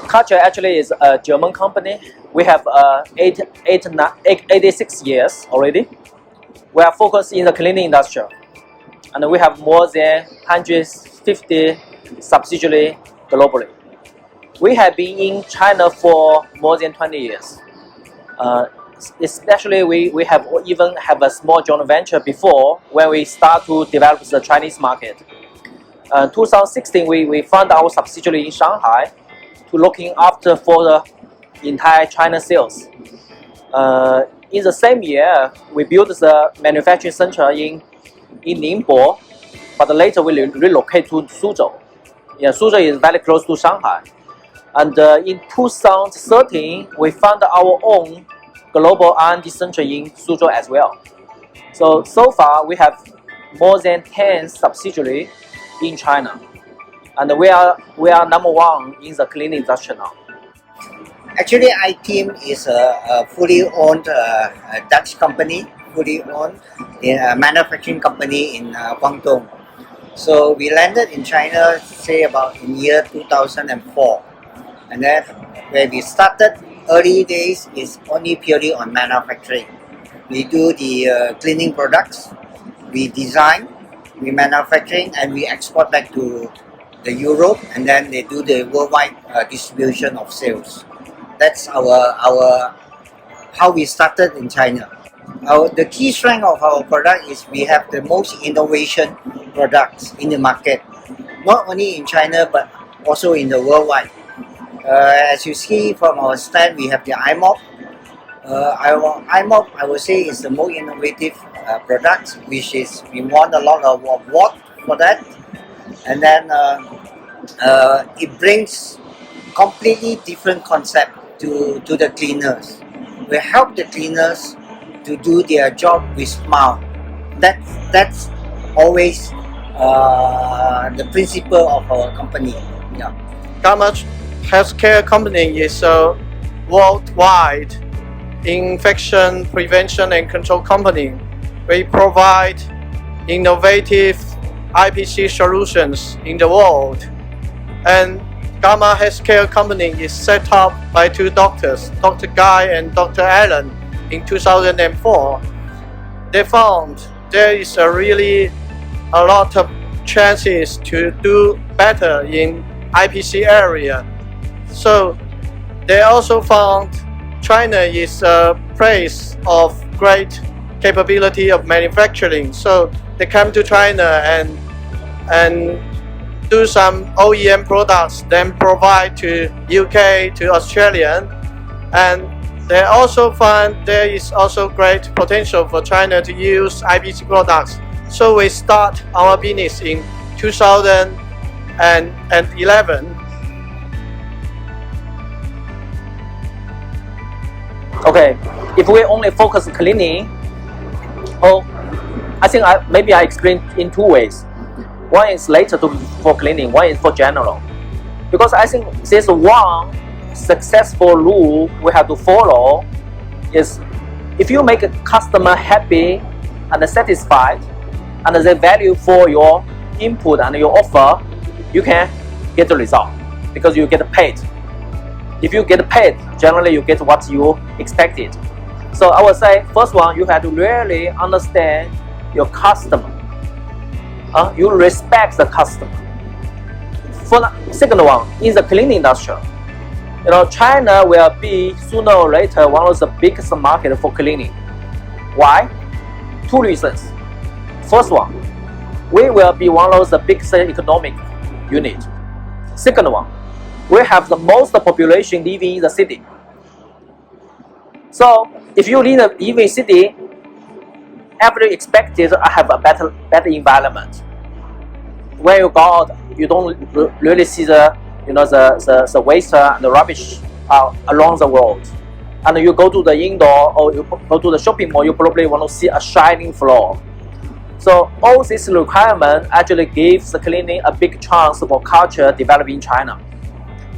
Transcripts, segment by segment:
Culture actually is a German company. We have 86 years already. We are focused in the cleaning industry, and we have more than 150 subsidiaries globally. We have been in China for more than 20 years. Especially we have even have a small joint venture before when we start to develop the Chinese market. 2016 we found our subsidiary in Shanghai to looking after for the entire China sales. In the same year, we built the manufacturing center in Ningbo, but later we relocate to Suzhou. Yeah, Suzhou is very close to Shanghai. And in 2013, we found our own global R&D center in Suzhou as well. So far, we have more than 10 subsidiaries in China. And we are number one in the cleaning industry now. Actually, iTeam is a fully owned Dutch company, fully owned manufacturing company in Guangdong. So we landed in China, say about in year 2004. And then when we started, early days is only purely on manufacturing. We do the cleaning products, we design, we manufacturing, and we export back to the Europe, and then they do the worldwide distribution of sales. That's our how we started in China. The key strength of our product is we have the most innovation products in the market, not only in China but also in the worldwide. As you see from our stand, we have the iMop. Our iMop, I would say, is the most innovative product, which is we won a lot of awards for that. And then it brings completely different concept to the cleaners. We help the cleaners to do their job with smile. That's always the principle of our company. Yeah. Gamma Healthcare Company is a worldwide infection prevention and control company. We provide innovative IPC solutions in the world. And Gamma Healthcare Company is set up by two doctors, Dr. Guy and Dr. Allen, in 2004. They found there is really a lot of chances to do better in IPC area. So they also found China is a place of great capability of manufacturing. So they come to China and do some OEM products, then provide to UK, to Australia. And they also find there is also great potential for China to use IPC products. So we start our business in 2011. Okay, if we only focus on cleaning, I think maybe I explain in two ways. One is later for cleaning, one is for general. Because I think there's one successful rule we have to follow is if you make a customer happy and satisfied and they value for your input and your offer, you can get the result because you get paid. If you get paid, generally you get what you expected. So I would say, first one, you have to really understand your customer. You respect the customer. For the second one, in the cleaning industry, China will be sooner or later one of the biggest market for cleaning. Why? Two reasons. First one, we will be one of the biggest economic unit. Second one, we have the most population living in the city. So if you live in city, every expected have a better environment. When you go out, you don't really see the waste and the rubbish along the road. And you go to the indoor or you go to the shopping mall, you probably want to see a shining floor. So all this requirement actually gives the cleaning a big chance for culture developing in China.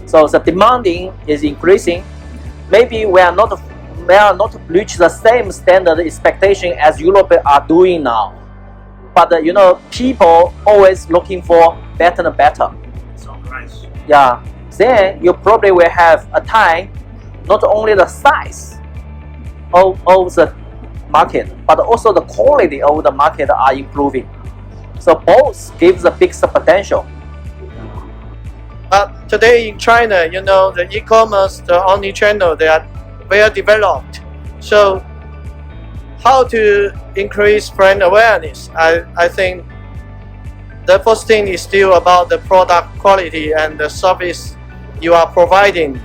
So the demanding is increasing. Maybe we are not reach the same standard expectation as Europe are doing now. But people always looking for better and better. So nice. Yeah, then you probably will have a time not only the size of the market, but also the quality of the market are improving. So both gives a big potential. But today in China, you know, the e-commerce, the omni-channel, they are well developed. So how to increase brand awareness? I think the first thing is still about the product quality and the service you are providing.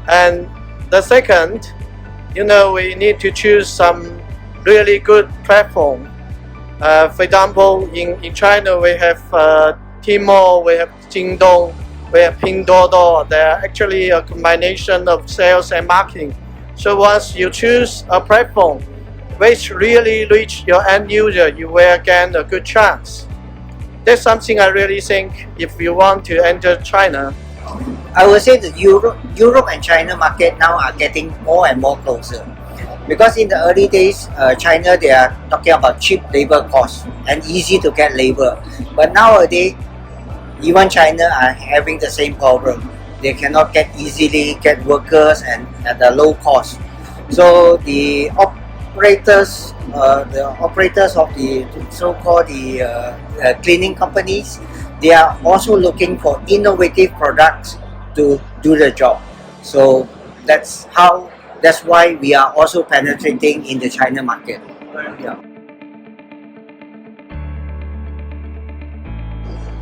And the second, you know, we need to choose some really good platform. For example, in China, we have Tmall, we have Jingdong, we have Pinduoduo. They are actually a combination of sales and marketing. So once you choose a platform which really reach your end user, you will gain a good chance. That's something I really think if you want to enter China. I would say that Europe and China market now are getting more and more closer. Because in the early days, China, they are talking about cheap labor costs and easy to get labor. But nowadays, even China are having the same problem. They cannot easily get workers and at a low cost. So the operators of the so-called cleaning companies, they are also looking for innovative products to do the job. So that's why we are also penetrating in the China market. Yeah.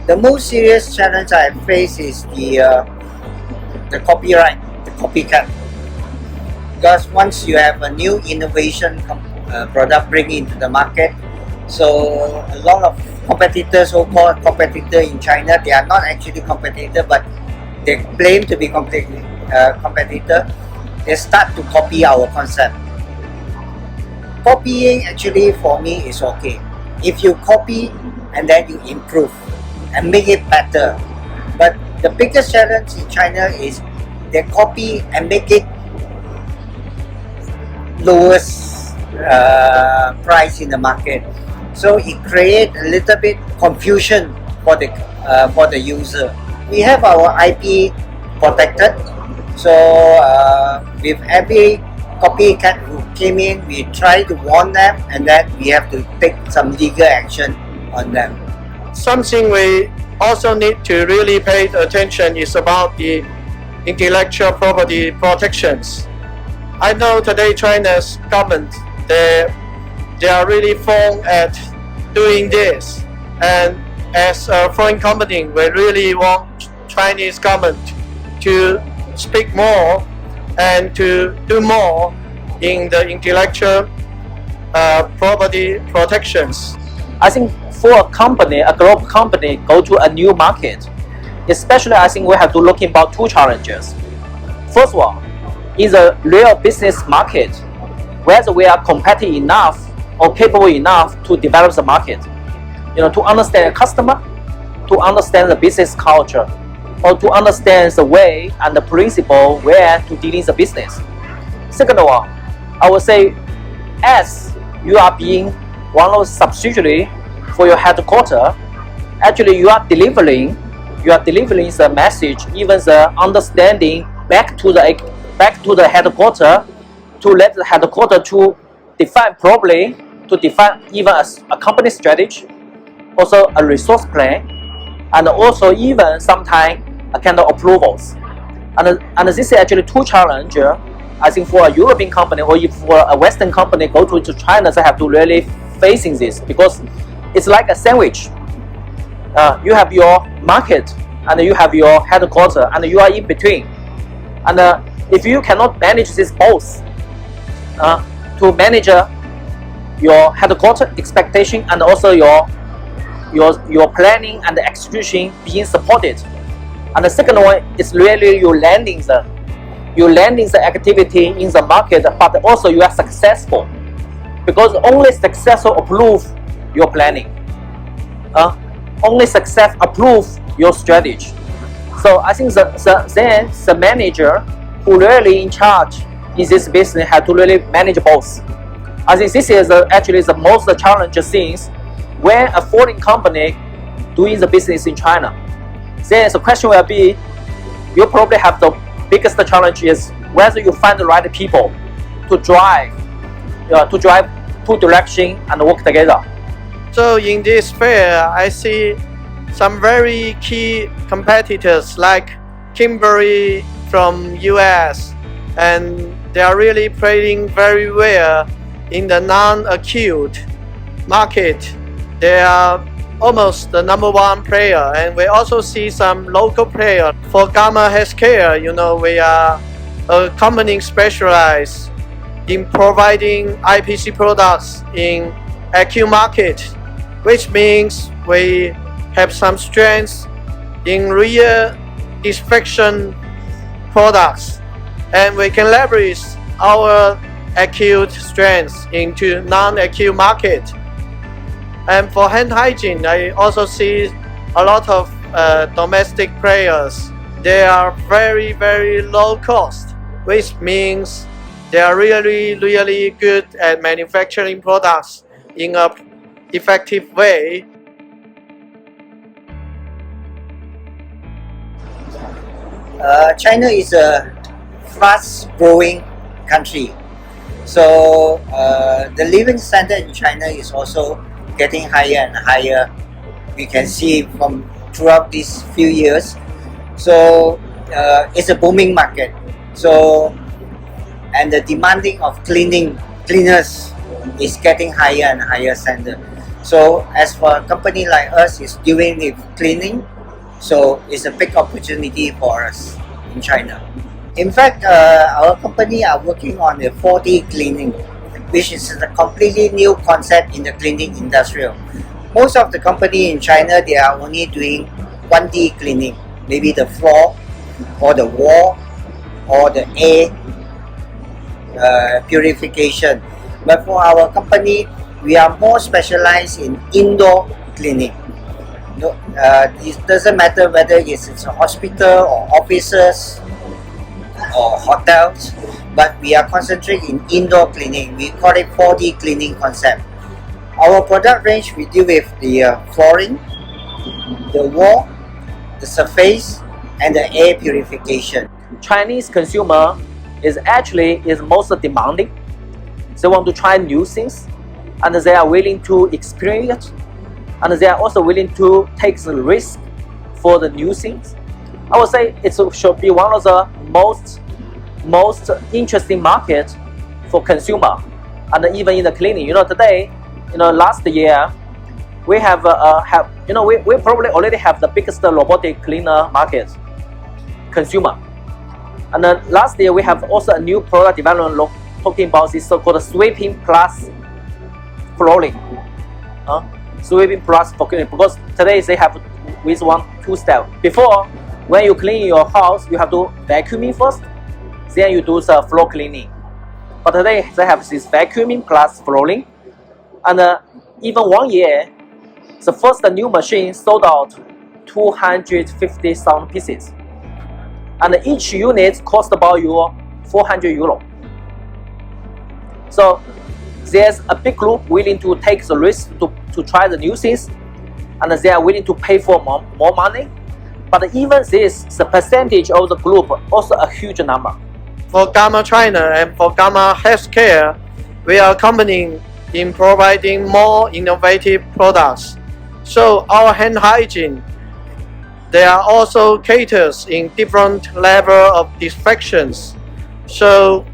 The most serious challenge I face is the copyright, the copycat. Because once you have a new innovation product bring into the market, so a lot of competitors, so-called competitor in China, they are not actually competitor, but they claim to be competitor. They start to copy our concept. Copying actually for me is okay. If you copy and then you improve and make it better. But the biggest challenge in China is they copy and make it lowest price in the market. So it creates a little bit confusion for the user. We have our IP protected. So with every copycat who came in, we try to warn them, and then we have to take some legal action on them. Something we also need to really pay attention is about the intellectual property protections. I know today China's government, they are really firm at doing this, and as a foreign company, we really want Chinese government to speak more and to do more in the intellectual property protections. I think for a company, a global company, go to a new market, especially I think we have to look about two challenges. First one is a real business market, whether we are competitive enough or capable enough to develop the market. You know, to understand the customer, to understand the business culture, or to understand the way and the principle where to deal in the business. Second one, I would say, as you are being one of the subsidiary for your headquarters, actually you are delivering the message, even the understanding back to the headquarters, to let the headquarters to define properly, to define even a company strategy, also a resource plan, and also even sometimes a kind of approvals. And this is actually two challenges. I think for a European company or if for a Western company go to China, they have to really facing this, because it's like a sandwich. You have your market and you have your headquarters, and you are in between. And if you cannot manage this both, to manage your headquarters expectation and also your planning and execution being supported. And the second one is really you landing the activity in the market, but also you are successful, because only successful approve your planning. Only success approve your strategy. So I think the manager who really in charge in this business have to really manage both. I think this is actually the most challenging things when a foreign company doing the business in China. Then the question will be, you probably have the biggest challenge is whether you find the right people to drive two direction and work together. So in this fair, I see some very key competitors like Kimberly from US, and they are really playing very well in the non-acute market. They are almost the #1 player, and we also see some local player. For Gamma Healthcare, we are a company specialized in providing IPC products in acute market, which means we have some strengths in real disinfection products, and we can leverage our acute strengths into non-acute market. And for hand hygiene, I also see a lot of domestic players. They are very, very low cost, which means they are really, really good at manufacturing products in an effective way. China is a fast-growing country, so the living standard in China is also getting higher and higher. We can see from throughout these few years. So it's a booming market. So and the demanding of cleaners is getting higher and higher standard. So as for a company like us is doing with cleaning, so it's a big opportunity for us in China. In fact, our company are working on the 4D cleaning, which is a completely new concept in the cleaning industry. Most of the company in China, they are only doing 1D cleaning, maybe the floor or the wall or the air purification. But for our company, we are more specialized in indoor cleaning. It doesn't matter whether it's a hospital or offices or hotels, but we are concentrating in indoor cleaning. We call it 4D cleaning concept. Our product range, we deal with the flooring, the wall, the surface, and the air purification. Chinese consumer is most demanding. They want to try new things, and they are willing to experience it, and they are also willing to take the risk for the new things. I would say it should be one of the most interesting market for consumer, and even in the cleaning. Today, last year, we we probably already have the biggest robotic cleaner market consumer. And then last year we have also a new product development talking about this so-called sweeping plus flooring. Sweeping plus flooring, because today they have with 2 steps. Before, when you clean your house, you have to vacuuming first, then you do the floor cleaning. But today they have this vacuuming plus flooring, and even 1 year, the first new machine sold out 250,000 pieces, and each unit cost about €400. So there's a big group willing to take the risk to try the new things, and they are willing to pay for more money. But even this, the percentage of the group also a huge number. For Gamma China and for Gamma Healthcare, we are accompanying in providing more innovative products. So our hand hygiene, they are also caters in different level of disinfections. So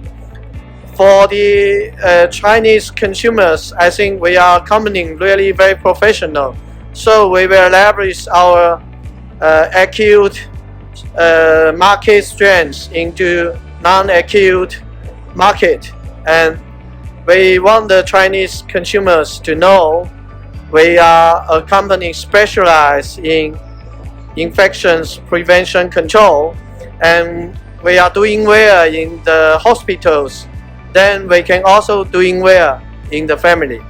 for the Chinese consumers, I think we are accompanying really very professional. So we will leverage our acute market strengths into non-acute market, and we want the Chinese consumers to know we are a company specialized in infections prevention control, and we are doing well in the hospitals. Then we can also doing well in the family.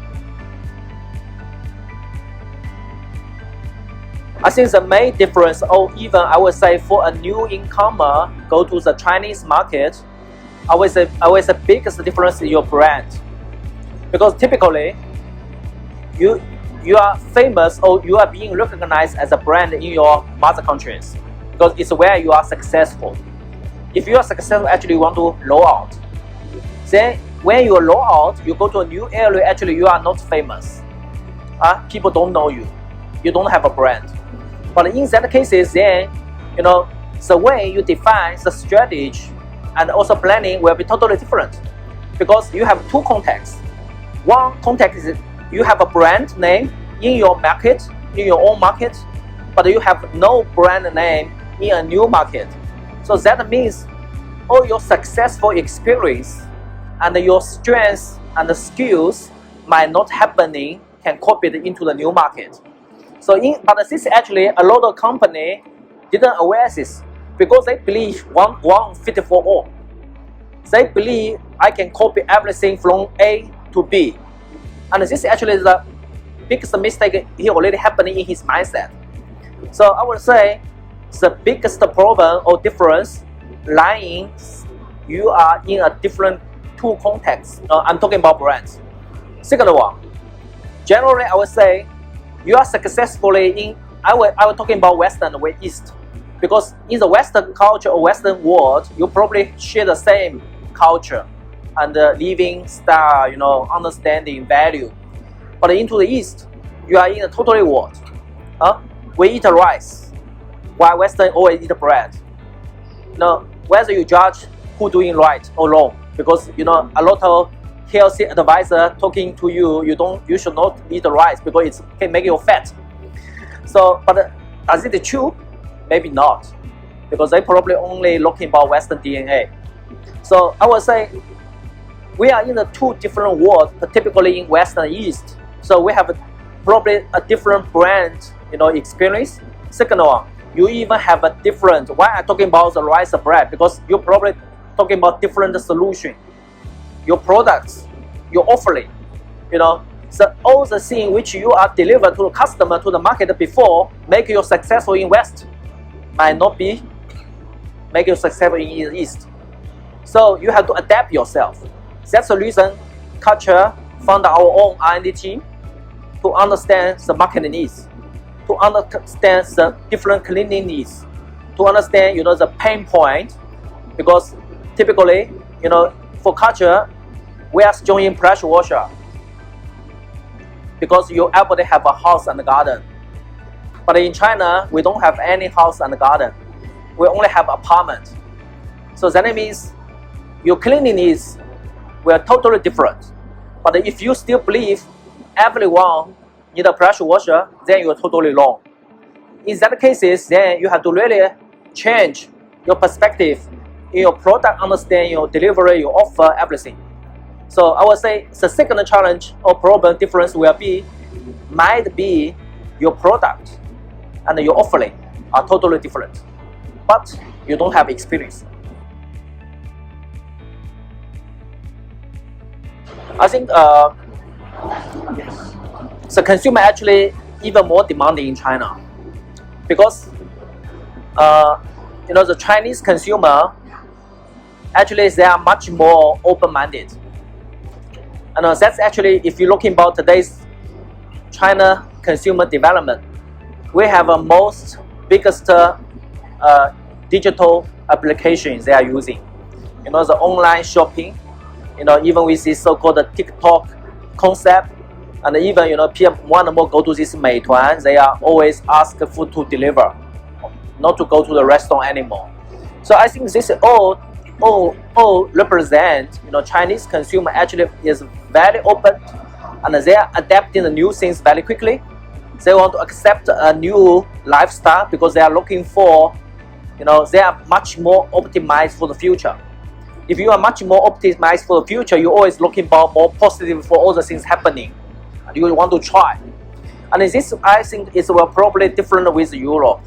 I think the main difference, or even I would say for a new incomer go to the Chinese market, I would say the biggest difference is your brand. Because typically, you are famous or you are being recognized as a brand in your mother countries. because it's where you are successful. If you are successful, actually you want to roll out. Then when you roll out, you go to a new area, actually you are not famous. People don't know you. You don't have a brand. But in that cases, then, the way you define the strategy and also planning will be totally different. Because you have two contexts. One context is you have a brand name in your market, in your own market, but you have no brand name in a new market. So that means all your successful experience and your strengths and the skills might not happening can copy it into the new market. But this actually a lot of company didn't aware this because they believe one fit for all. They believe I can copy everything from A to B, and this actually is the biggest mistake he already happening in his mindset. So I would say the biggest problem or difference lying you are in a different two contexts. I'm talking about brands. Second one, generally I would say you are successfully in. I was talking about Western or East, because in the Western culture or Western world, you probably share the same culture and living style, understanding, value. But into the East, you are in a totally world. We eat rice, while Western always eat bread. Whether you judge who doing right or wrong, because a lot of healthy advisor talking to you, you should not eat rice because it can make you fat. But is it true? Maybe not, because they probably only looking about Western DNA. So I would say we are in the two different worlds, typically in West and East. So we have probably a different brand, experience. Second one, you even have a different. Why I'm talking about the rice bread? Because you're probably talking about different solution, your products, your offering. So all the things which you are delivered to the customer, to the market before, make you successful in West, might not be make you successful in East. So you have to adapt yourself. That's the reason Culture found our own R&D team to understand the market needs, to understand the different cleaning needs, to understand the pain point. Because typically, for Culture, we are strong in pressure washer, because you everybody have a house and a garden. But in China, we don't have any house and garden. We only have apartment. So that means your cleaning needs were totally different. But if you still believe everyone need a pressure washer, then you are totally wrong. In that cases, then you have to really change your perspective in your product understanding, your delivery, your offer, everything. So I would say the second challenge or problem difference might be your product and your offering are totally different, but you don't have experience. I think the consumer actually even more demanding in China, because the Chinese consumer actually they are much more open-minded. And that's actually, if you're looking about today's China consumer development, we have a most biggest digital applications they are using. The online shopping, even with this so-called TikTok concept, and even people more and more go to this Meituan, they are always ask food to deliver, not to go to the restaurant anymore. So I think this all represent Chinese consumer actually is very open, and they are adapting the new things very quickly. They want to accept a new lifestyle because they are looking for, they are much more optimized for the future. If you are much more optimized for the future, you're always looking about more positive for all the things happening. You want to try. And this, I think, is probably different with Europe.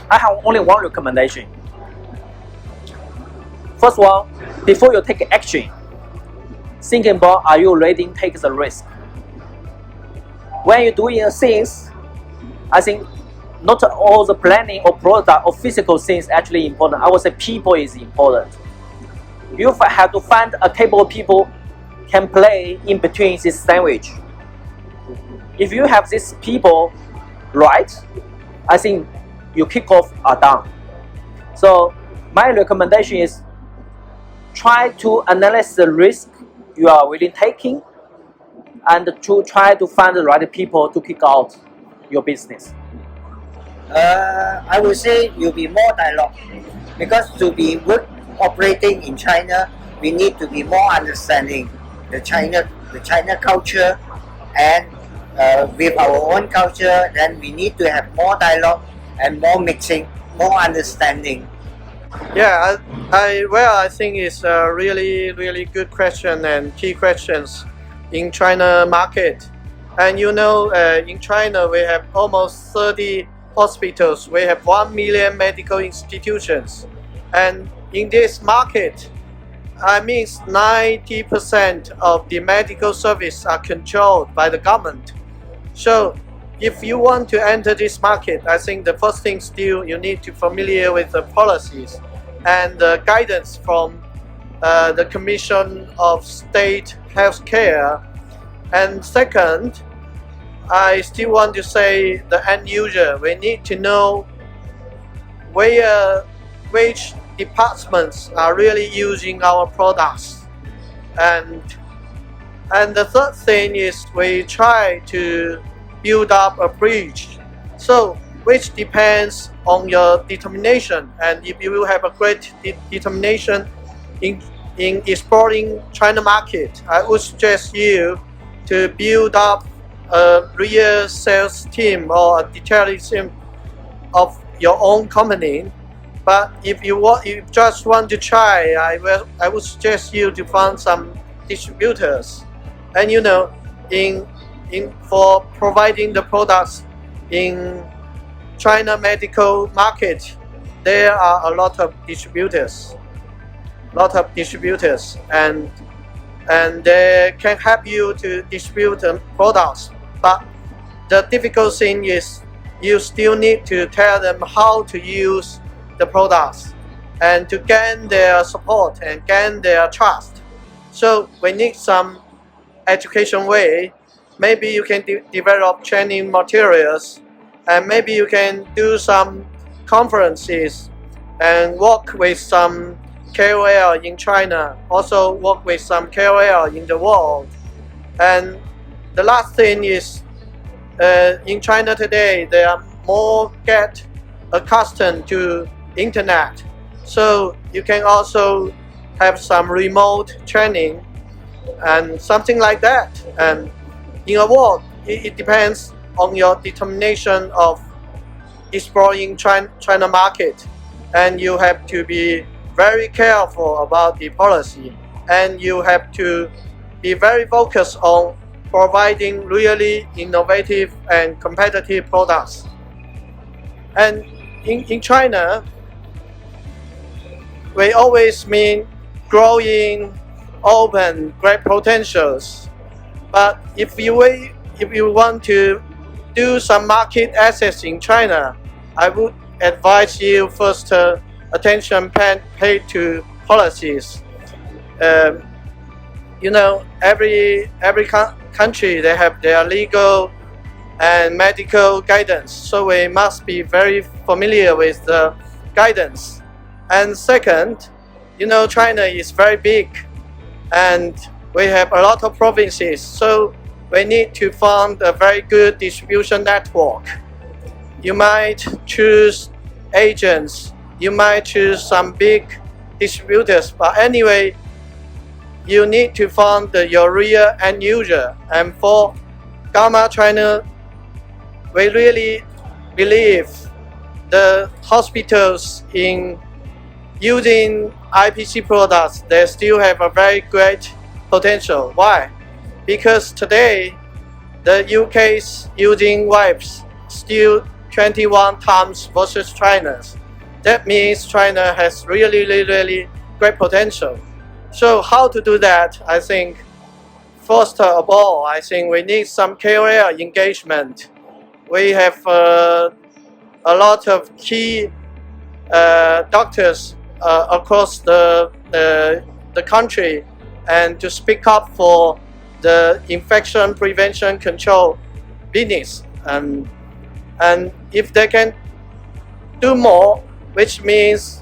I have only one recommendation. First one, before you take action, thinking about are you ready to take the risk. When you're doing things, I think not all the planning or product or physical things actually important. I would say people is important. You have to find a capable people can play in between this sandwich. If you have these people right, I think your kickoff are done. So my recommendation is try to analyze the risk you are willing taking and to try to find the right people to kick out your business. I would say you'll be more dialogue, because to be good operating in China, we need to be more understanding the China culture, and with our own culture, then we need to have more dialogue and more mixing, more understanding. Yeah, I think it's a really good question and key questions in China market. And in China we have almost 30 hospitals. We have 1 million medical institutions, and in this market, I mean 90% of the medical service are controlled by the government. So if you want to enter this market, I think the first thing still you need to familiar with the policies and the guidance from the Commission of State Healthcare. And second, I still want to say the end user, we need to know which departments are really using our products. And the third thing is we try to build up a bridge. So which depends on your determination, and if you will have a great determination in exploring China market, I would suggest you to build up a real sales team or a detailing team of your own company. But if you just want to try, I would suggest you to find some distributors, and for providing the products in China medical market, there are a lot of distributors, and they can help you to distribute the products. But the difficult thing is you still need to tell them how to use the products and to gain their support and gain their trust. So we need some education way. Maybe you can develop training materials, and maybe you can do some conferences and work with some KOL in China, also work with some KOL in the world. And the last thing is, in China today, they are more get accustomed to internet. So you can also have some remote training and something like that. And in a world, it depends on your determination of exploring China market, and you have to be very careful about the policy, and you have to be very focused on providing really innovative and competitive products. And in China, we always mean growing, open, great potentials. But if you want to do some market access in China, I would advise you first attention paid to policies. Every country, they have their legal and medical guidance, so we must be very familiar with the guidance. And second, China is very big, and we have a lot of provinces, so we need to find a very good distribution network. You might choose agents, you might choose some big distributors, but anyway, you need to find your real end user. And for Gamma China, we really believe the hospitals in using IPC products, they still have a very great potential. Why? Because today, the UK's using wipes still 21 times versus China's. That means China has really great potential. So how to do that? I think first of all, I think we need some KOL engagement. We have a lot of key doctors across the country, and to speak up for the infection prevention control business, and if they can do more, which means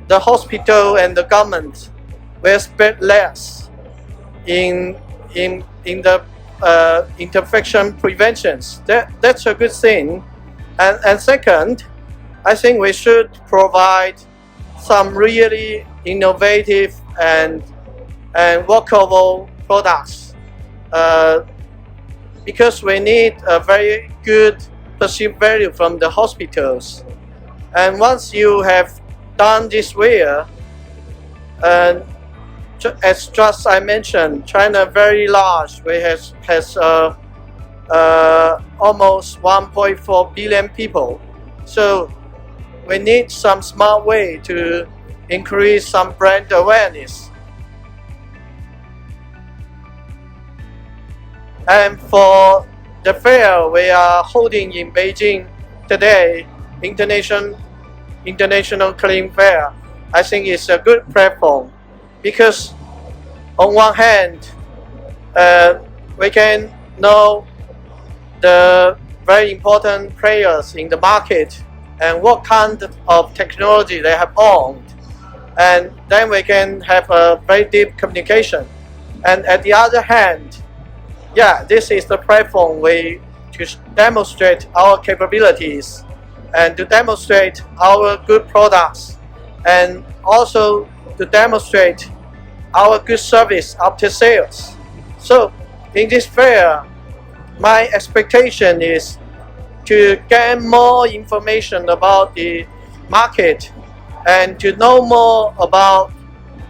the hospital and the government will spend less in the infection preventions. That's a good thing. And second, I think we should provide some really innovative and workable products, because we need a very good perceived value from the hospitals. And once you have done this well, as just I mentioned, China very large. We has almost 1.4 billion people. So we need some smart way to increase some brand awareness. And for the fair we are holding in Beijing today, International Clean Fair, I think it's a good platform, because on one hand, we can know the very important players in the market and what kind of technology they have owned, and then we can have a very deep communication. And at the other hand, yeah, this is the platform way to demonstrate our capabilities and to demonstrate our good products, and also to demonstrate our good service after sales. So in this fair, my expectation is to gain more information about the market and to know more about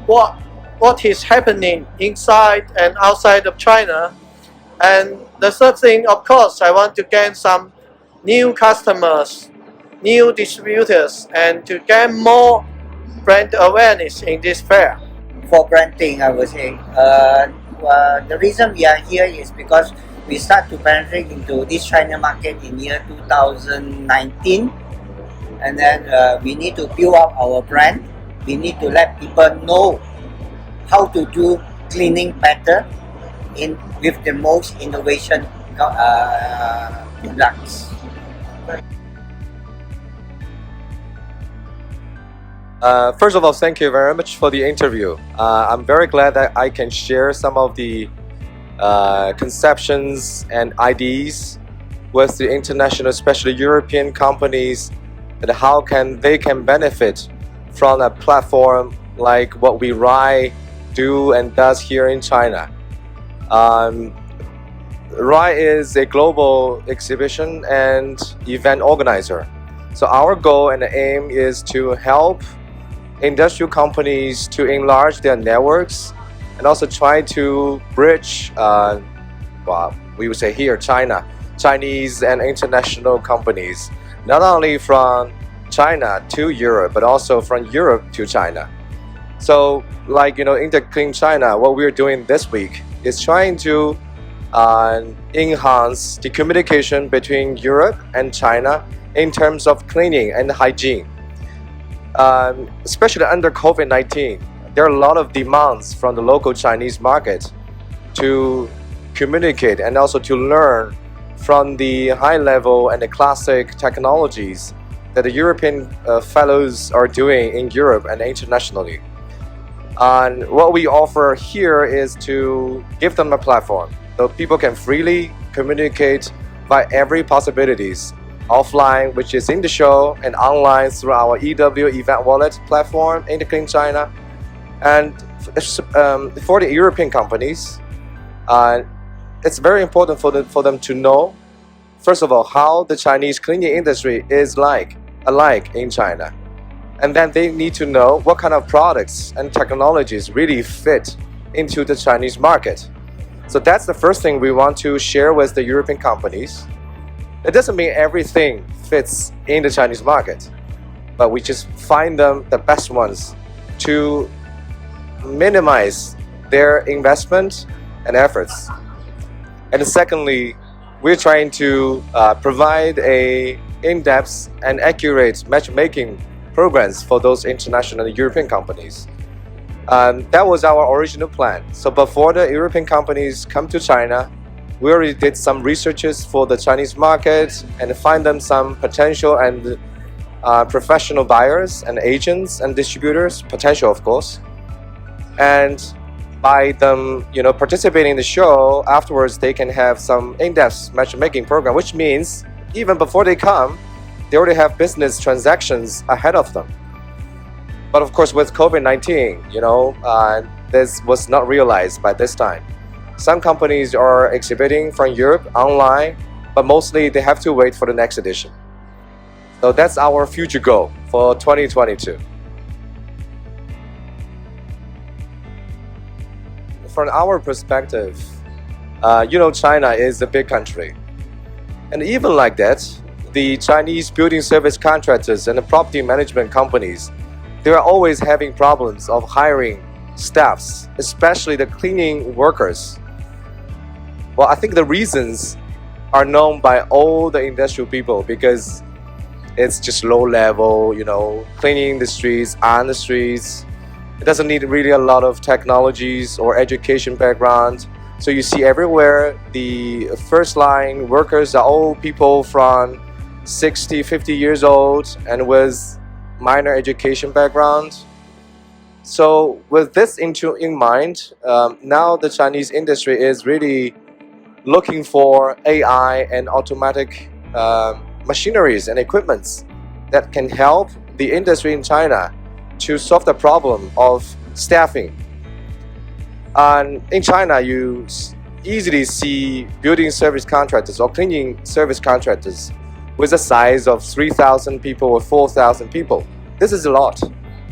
what is happening inside and outside of China. And the third thing, of course, I want to gain some new customers, new distributors, and to gain more brand awareness in this fair. For branding, I would say, the reason we are here is because we start to penetrate into this China market in year 2019, and then we need to build up our brand. We need to let people know how to do cleaning better with the most innovation products. First of all, thank you very much for the interview. I'm very glad that I can share some of the conceptions and ideas with the international, especially European companies, and how they can benefit from a platform like what we Rai do and does here in China. Rai is a global exhibition and event organizer. So our goal and aim is to help industrial companies to enlarge their networks and also try to bridge, we would say here, Chinese and international companies, not only from China to Europe, but also from Europe to China. So like, Interclean China, what we're doing this week is trying to enhance the communication between Europe and China in terms of cleaning and hygiene. Especially under COVID-19, there are a lot of demands from the local Chinese market to communicate and also to learn from the high level and the classic technologies that the European fellows are doing in Europe and internationally. And what we offer here is to give them a platform so people can freely communicate by every possibilities, offline, which is in the show, and online through our EW event wallet platform, Interclean China. And for the European companies, it's very important for them to know, first of all, how the Chinese cleaning industry is alike in China. And then they need to know what kind of products and technologies really fit into the Chinese market. So that's the first thing we want to share with the European companies. It doesn't mean everything fits in the Chinese market, but we just find them the best ones to minimize their investment and efforts. And secondly, we're trying to provide a in-depth and accurate matchmaking programs for those international European companies. That was our original plan. So before the European companies come to China, We already did some researches for the Chinese market and find them some potential and professional buyers and agents and distributors, potential of course. And by them, participating in the show, afterwards they can have some in-depth matchmaking program, which means even before they come, they already have business transactions ahead of them. But of course, with COVID-19, this was not realized by this time. Some companies are exhibiting from Europe online, but mostly they have to wait for the next edition. So that's our future goal for 2022. From our perspective, China is a big country. And even like that, the Chinese building service contractors and the property management companies, they are always having problems of hiring staffs, especially the cleaning workers. Well, I think the reasons are known by all the industrial people because it's just low level, cleaning the streets, on the streets. It doesn't need really a lot of technologies or education background. So you see everywhere the first line workers are all people from 60, 50 years old and with minor education background. So with this in mind, now the Chinese industry is really looking for AI and automatic machineries and equipments that can help the industry in China to solve the problem of staffing. And in China, you easily see building service contractors or cleaning service contractors with a size of 3,000 people or 4,000 people. This is a lot,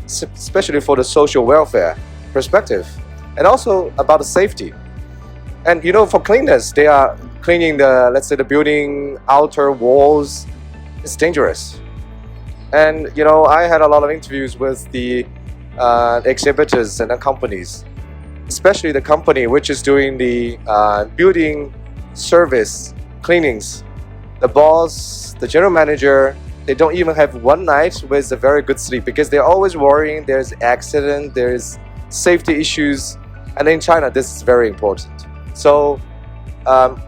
especially for the social welfare perspective, and also about the safety. And for cleaners, they are cleaning let's say the building outer walls. It's dangerous. And I had a lot of interviews with the exhibitors and the companies, especially the company which is doing the building service cleanings. The boss, the general manager, they don't even have one night with a very good sleep because they're always worrying there's accident, there's safety issues. And in China, this is very important. So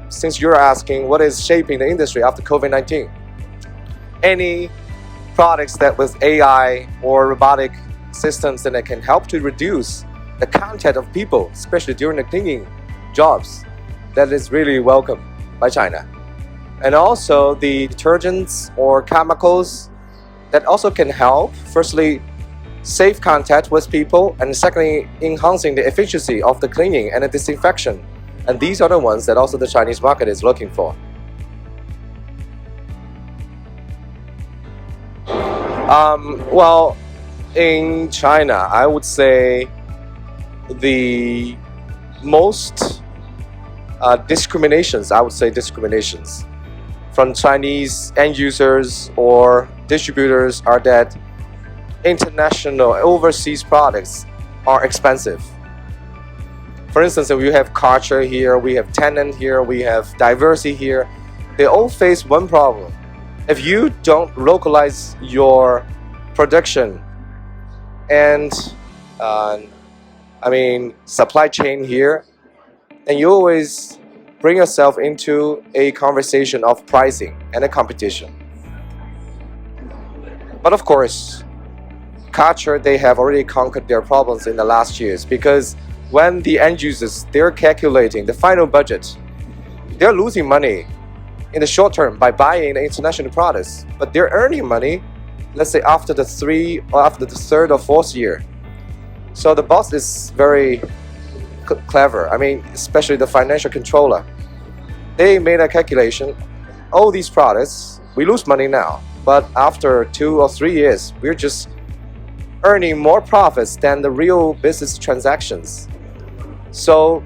since you're asking what is shaping the industry after COVID-19, any products that with AI or robotic systems that can help to reduce the contact of people, especially during the cleaning jobs, that is really welcome by China. And also the detergents or chemicals that also can help, firstly, save contact with people, and secondly, enhancing the efficiency of the cleaning and the disinfection. And these are the ones that also the Chinese market is looking for. Well, in China, I would say the most discriminations from Chinese end users or distributors are that international overseas products are expensive. For instance, if you have culture here, we have tenant here, we have diversity here, they all face one problem. If you don't localize your production and supply chain here, then you always bring yourself into a conversation of pricing and a competition. But of course, culture, they have already conquered their problems in the last years, because when the end users, they're calculating the final budget, they're losing money in the short term by buying the international products, but they're earning money, let's say after the third or fourth year. So the boss is very clever. Especially the financial controller. They made a calculation. All these products, we lose money now, but after 2 or 3 years, we're just earning more profits than the real business transactions. So,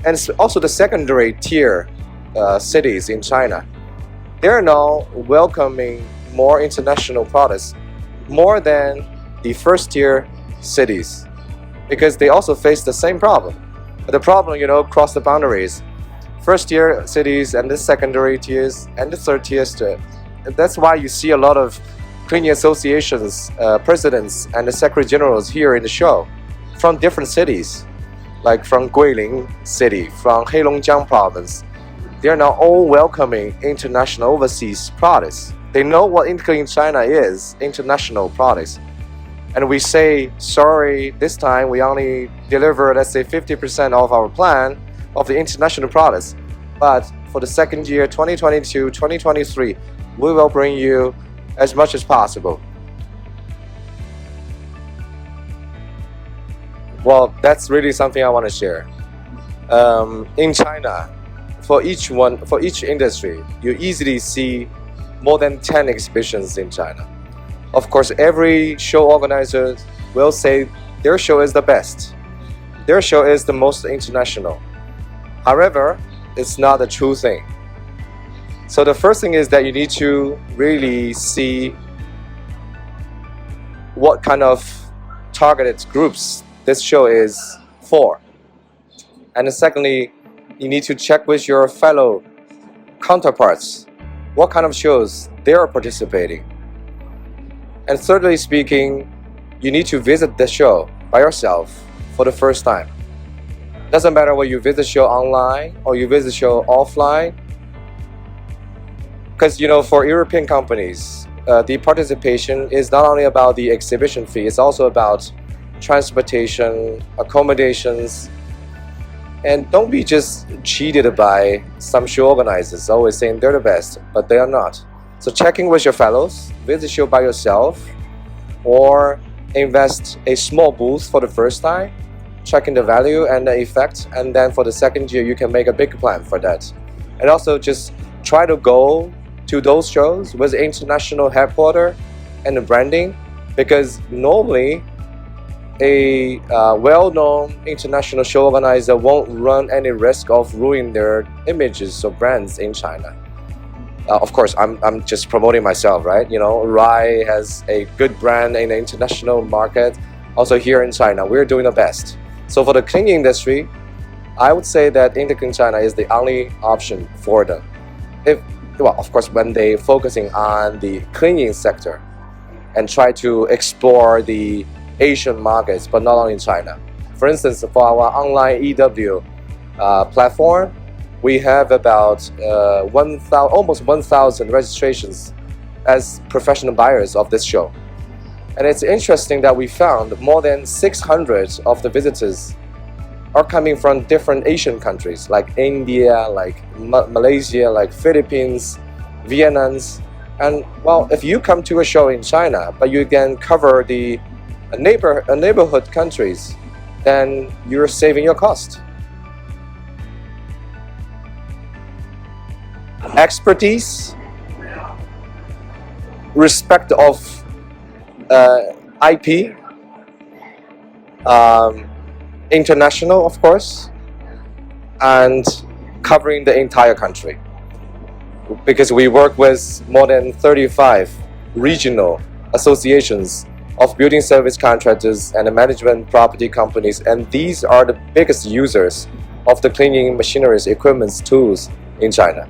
and also the secondary tier cities in China, they're now welcoming more international products more than the first tier cities, because they also face the same problem. But the problem, cross the boundaries. First tier cities and the secondary tiers and the third tiers. That's why you see a lot of cleaning associations, presidents and the secretary generals here in the show from different cities. like from Guilin City, from Heilongjiang Province, they are now all welcoming international overseas products. They know what Interclean China is, international products. And we say, sorry, this time we only deliver, let's say, 50% of our plan of the international products. But for the second year, 2022, 2023, we will bring you as much as possible. Well, that's really something I want to share. In China, for each industry, you easily see more than 10 exhibitions in China. Of course, every show organizer will say their show is the best. Their show is the most international. However, it's not a true thing. So the first thing is that you need to really see what kind of targeted groups this show is for. And secondly, you need to check with your fellow counterparts what kind of shows they are participating. And thirdly speaking, you need to visit the show by yourself for the first time. Doesn't matter whether you visit the show online or you visit the show offline. Because for European companies, the participation is not only about the exhibition fee, it's also about transportation, accommodations. And don't be just cheated by some show organizers always saying they're the best, but they are not. So checking with your fellows, visit the show by yourself, or invest a small booth for the first time, checking the value and the effect, and then for the second year you can make a big plan for that. And also just try to go to those shows with international headquarters and the branding, because normally a well-known international show organizer won't run any risk of ruining their images or brands in China. Of course, I'm just promoting myself, right? Rai has a good brand in the international market. Also here in China, we're doing the best. So for the cleaning industry, I would say that Interclean China is the only option for them. Of course, when they focusing on the cleaning sector and try to explore the Asian markets, but not only in China. For instance, for our online EW platform, we have about almost 1,000 registrations as professional buyers of this show. And it's interesting that we found more than 600 of the visitors are coming from different Asian countries like India, like Malaysia, like Philippines, Vietnam. And well, if you come to a show in China, but you can cover the neighborhood countries, then you're saving your cost. Expertise, respect of IP, international, of course, and covering the entire country. Because we work with more than 35 regional associations of building service contractors and management property companies, and these are the biggest users of the cleaning machineries, equipments, tools in China.